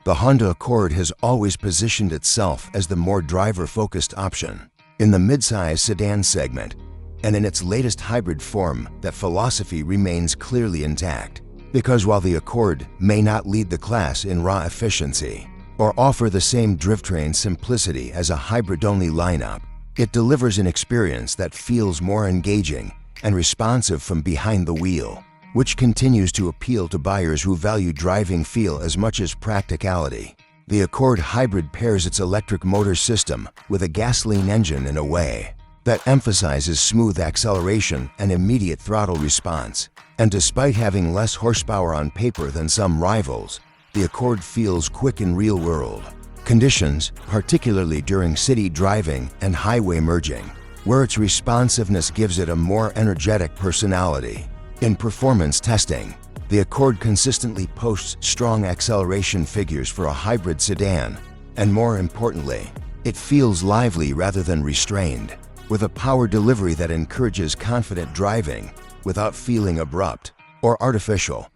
The Honda Accord has always positioned itself as the more driver-focused option. In the midsize sedan segment, and in its latest hybrid form, that philosophy remains clearly intact. Because while the Accord may not lead the class in raw efficiency, or offer the same drivetrain simplicity as a hybrid-only lineup, it delivers an experience that feels more engaging and responsive from behind the wheel, which continues to appeal to buyers who value driving feel as much as practicality. The Accord Hybrid pairs its electric motor system with a gasoline engine in a way that emphasizes smooth acceleration and immediate throttle response. And despite having less horsepower on paper than some rivals, the Accord feels quick in real-world conditions, particularly during city driving and highway merging, where its responsiveness gives it a more energetic personality. In performance testing, the Accord consistently posts strong acceleration figures for a hybrid sedan, and more importantly, it feels lively rather than restrained, with a power delivery that encourages confident driving without feeling abrupt or artificial.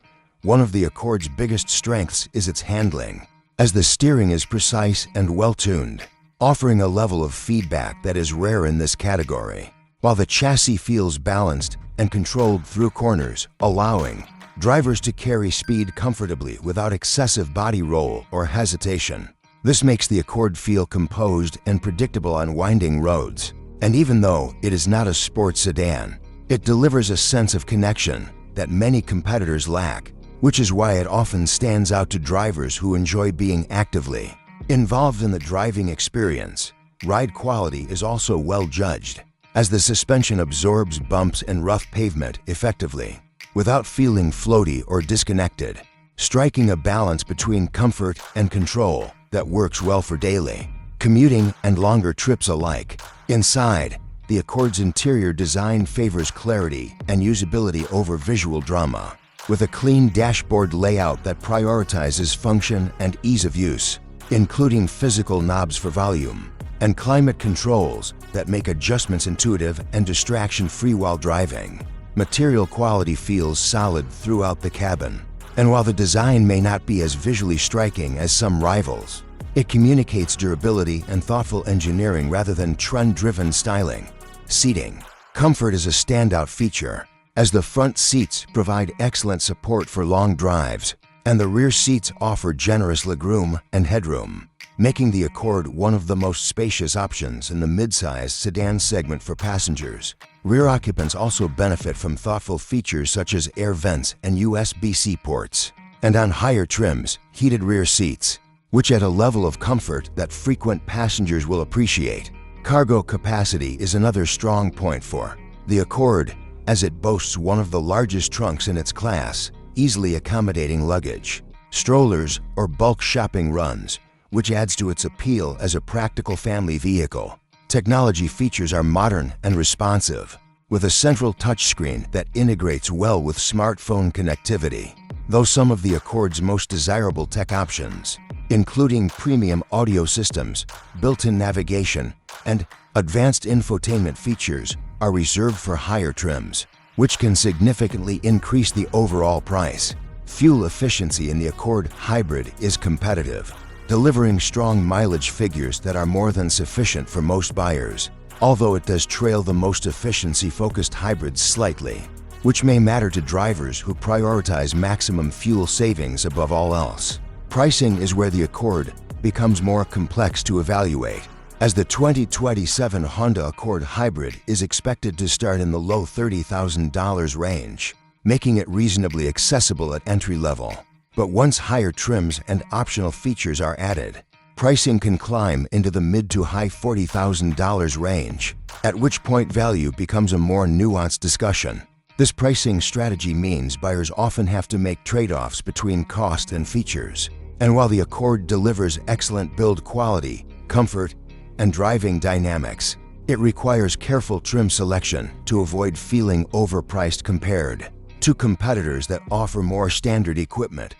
One of the Accord's biggest strengths is its handling, as the steering is precise and well-tuned, offering a level of feedback that is rare in this category, while the chassis feels balanced and controlled through corners, allowing drivers to carry speed comfortably without excessive body roll or hesitation. This makes the Accord feel composed and predictable on winding roads. And even though it is not a sports sedan, it delivers a sense of connection that many competitors lack, which is why it often stands out to drivers who enjoy being actively involved in the driving experience. Ride quality is also well judged, as the suspension absorbs bumps and rough pavement effectively, without feeling floaty or disconnected, striking a balance between comfort and control that works well for daily, commuting, and longer trips alike. Inside, the Accord's interior design favors clarity and usability over visual drama, with a clean dashboard layout that prioritizes function and ease of use, including physical knobs for volume and climate controls that make adjustments intuitive and distraction-free while driving. Material quality feels solid throughout the cabin, and while the design may not be as visually striking as some rivals, it communicates durability and thoughtful engineering rather than trend-driven styling. Seating comfort is a standout feature, as the front seats provide excellent support for long drives, and the rear seats offer generous legroom and headroom, making the Accord one of the most spacious options in the midsize sedan segment for passengers. Rear occupants also benefit from thoughtful features such as air vents and USB-C ports, and on higher trims, heated rear seats, which add a level of comfort that frequent passengers will appreciate. Cargo capacity is another strong point for the Accord, as it boasts one of the largest trunks in its class, easily accommodating luggage, strollers, or bulk shopping runs, which adds to its appeal as a practical family vehicle. Technology features are modern and responsive, with a central touchscreen that integrates well with smartphone connectivity. Though some of the Accord's most desirable tech options, including premium audio systems, built-in navigation, and advanced infotainment features, are reserved for higher trims, which can significantly increase the overall price. Fuel efficiency in the Accord Hybrid is competitive, delivering strong mileage figures that are more than sufficient for most buyers, although it does trail the most efficiency-focused hybrids slightly, which may matter to drivers who prioritize maximum fuel savings above all else. Pricing is where the Accord becomes more complex to evaluate, as the 2027 Honda Accord Hybrid is expected to start in the low $30,000 range, making it reasonably accessible at entry level. But once higher trims and optional features are added, pricing can climb into the mid to high $40,000 range, at which point value becomes a more nuanced discussion. This pricing strategy means buyers often have to make trade-offs between cost and features. And while the Accord delivers excellent build quality, comfort, and driving dynamics, it requires careful trim selection to avoid feeling overpriced compared to competitors that offer more standard equipment.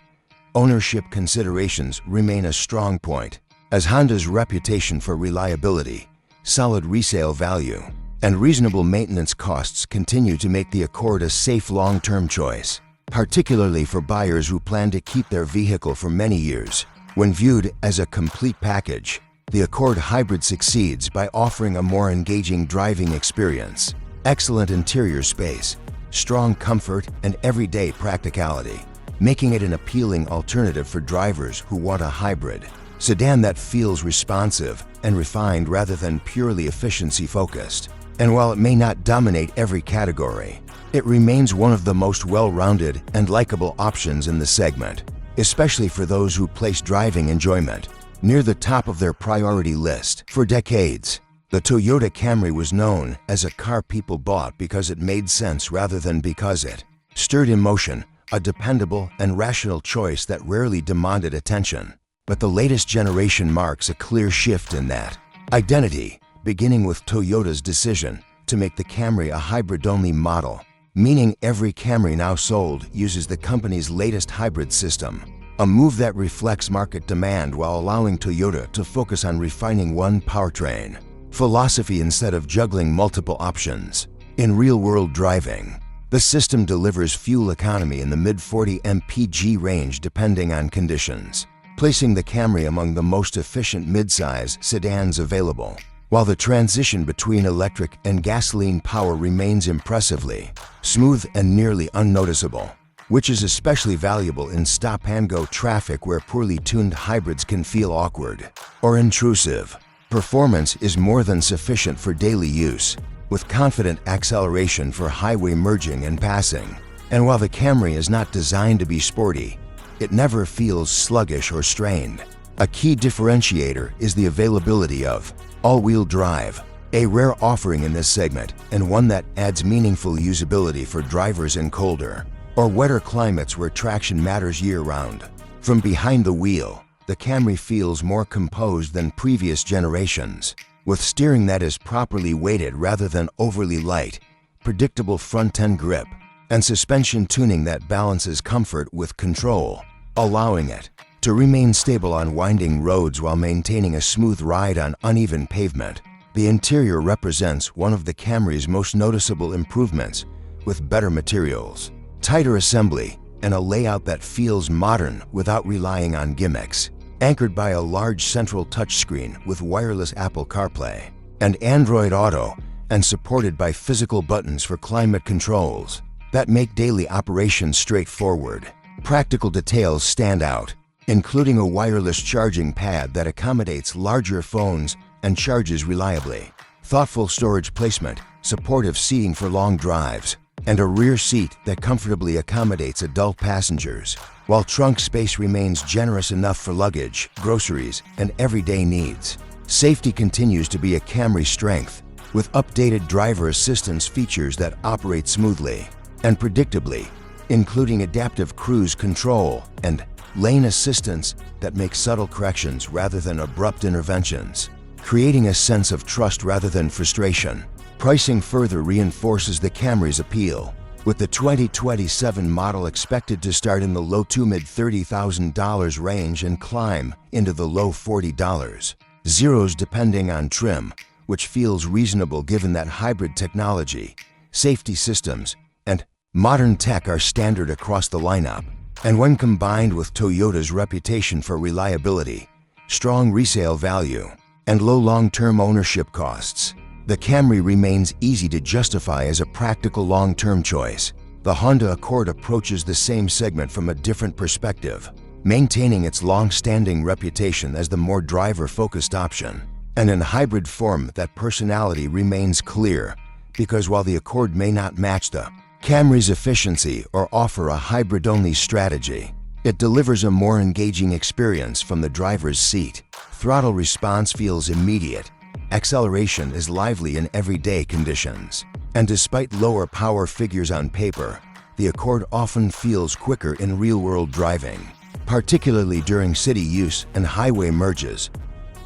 Ownership considerations remain a strong point, as Honda's reputation for reliability, solid resale value, and reasonable maintenance costs continue to make the Accord a safe long-term choice, particularly for buyers who plan to keep their vehicle for many years. When viewed as a complete package, the Accord Hybrid succeeds by offering a more engaging driving experience, excellent interior space, strong comfort, and everyday practicality, making it an appealing alternative for drivers who want a hybrid sedan that feels responsive and refined rather than purely efficiency-focused. And while it may not dominate every category, it remains one of the most well-rounded and likable options in the segment, especially for those who place driving enjoyment near the top of their priority list. For decades, the Toyota Camry was known as a car people bought because it made sense rather than because it stirred emotion, a dependable and rational choice that rarely demanded attention. But the latest generation marks a clear shift in that identity, beginning with Toyota's decision to make the Camry a hybrid-only model, meaning every Camry now sold uses the company's latest hybrid system, a move that reflects market demand while allowing Toyota to focus on refining one powertrain philosophy instead of juggling multiple options. In real-world driving, the system delivers fuel economy in the mid-40 mpg range depending on conditions, placing the Camry among the most efficient midsize sedans available, while the transition between electric and gasoline power remains impressively smooth and nearly unnoticeable, which is especially valuable in stop-and-go traffic where poorly tuned hybrids can feel awkward or intrusive. Performance is more than sufficient for daily use, with confident acceleration for highway merging and passing. And while the Camry is not designed to be sporty, it never feels sluggish or strained. A key differentiator is the availability of all-wheel drive, a rare offering in this segment and one that adds meaningful usability for drivers in colder or wetter climates where traction matters year-round. From behind the wheel, the Camry feels more composed than previous generations, with steering that is properly weighted rather than overly light, predictable front-end grip, and suspension tuning that balances comfort with control, allowing it to remain stable on winding roads while maintaining a smooth ride on uneven pavement. The interior represents one of the Camry's most noticeable improvements, with better materials, tighter assembly, and a layout that feels modern without relying on gimmicks. Anchored by a large central touchscreen with wireless Apple CarPlay and Android Auto, and supported by physical buttons for climate controls that make daily operations straightforward. Practical details stand out, including a wireless charging pad that accommodates larger phones and charges reliably, thoughtful storage placement, supportive seating for long drives, and a rear seat that comfortably accommodates adult passengers, while trunk space remains generous enough for luggage, groceries, and everyday needs. Safety continues to be a Camry strength, with updated driver assistance features that operate smoothly and predictably, including adaptive cruise control and lane assistance that make subtle corrections rather than abrupt interventions, creating a sense of trust rather than frustration. Pricing further reinforces the Camry's appeal, with the 2027 model expected to start in the low to mid-$30,000 range and climb into the low $40,000s depending on trim, which feels reasonable given that hybrid technology, safety systems, and modern tech are standard across the lineup. And when combined with Toyota's reputation for reliability, strong resale value, and low long-term ownership costs, the Camry remains easy to justify as a practical long-term choice. The Honda Accord approaches the same segment from a different perspective, maintaining its long-standing reputation as the more driver-focused option. And in hybrid form, that personality remains clear, because while the Accord may not match the Camry's efficiency or offer a hybrid-only strategy, it delivers a more engaging experience from the driver's seat. Throttle response feels immediate, acceleration is lively in everyday conditions, and despite lower power figures on paper, the Accord often feels quicker in real-world driving, particularly during city use and highway merges.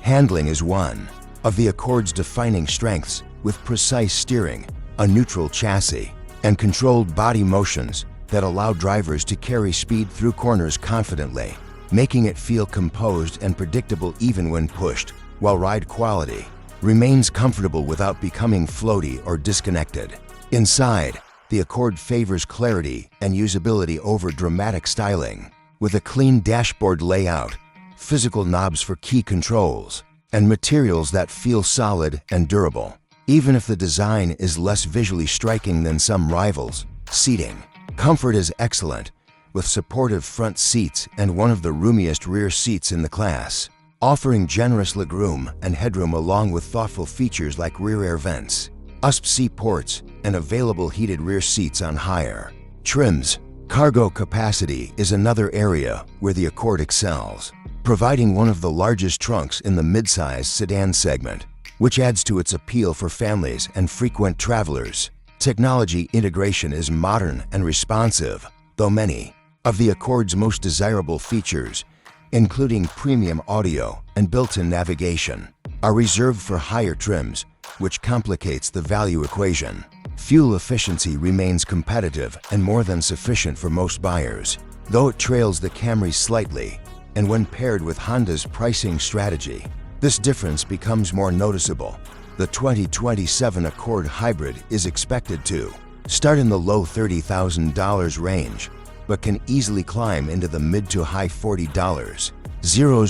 Handling is one of the Accord's defining strengths, with precise steering, a neutral chassis, and controlled body motions that allow drivers to carry speed through corners confidently, making it feel composed and predictable even when pushed, while ride quality remains comfortable without becoming floaty or disconnected. Inside, the Accord favors clarity and usability over dramatic styling, with a clean dashboard layout, physical knobs for key controls, and materials that feel solid and durable. Even if the design is less visually striking than some rivals, seating comfort is excellent, with supportive front seats and one of the roomiest rear seats in the class, offering generous legroom and headroom along with thoughtful features like rear air vents, USB-C ports, and available heated rear seats on higher trims. Cargo capacity is another area where the Accord excels, providing one of the largest trunks in the midsize sedan segment, which adds to its appeal for families and frequent travelers. Technology integration is modern and responsive, though many of the Accord's most desirable features, including premium audio and built-in navigation, are reserved for higher trims, which complicates the value equation. Fuel efficiency remains competitive and more than sufficient for most buyers, though it trails the Camry slightly, and when paired with Honda's pricing strategy, this difference becomes more noticeable. The 2027 Accord Hybrid is expected to start in the low $30,000 range, but can easily climb into the mid to high $40s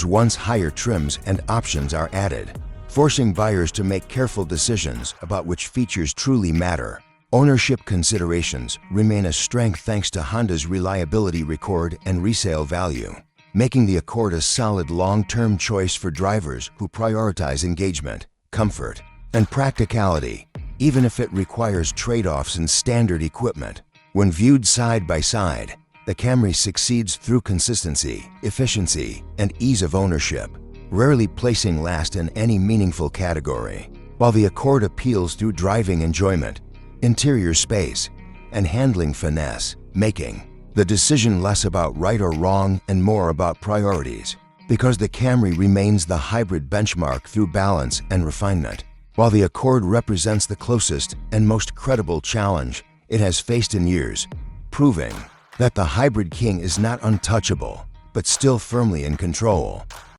once higher trims and options are added, forcing buyers to make careful decisions about which features truly matter. Ownership considerations remain a strength thanks to Honda's reliability record and resale value, making the Accord a solid long-term choice for drivers who prioritize engagement, comfort, and practicality, even if it requires trade-offs in standard equipment. When viewed side by side, the Camry succeeds through consistency, efficiency, and ease of ownership, rarely placing last in any meaningful category, while the Accord appeals through driving enjoyment, interior space, and handling finesse, making the decision less about right or wrong and more about priorities, because the Camry remains the hybrid benchmark through balance and refinement, while the Accord represents the closest and most credible challenge it has faced in years, proving that the hybrid king is not untouchable, but still firmly in control.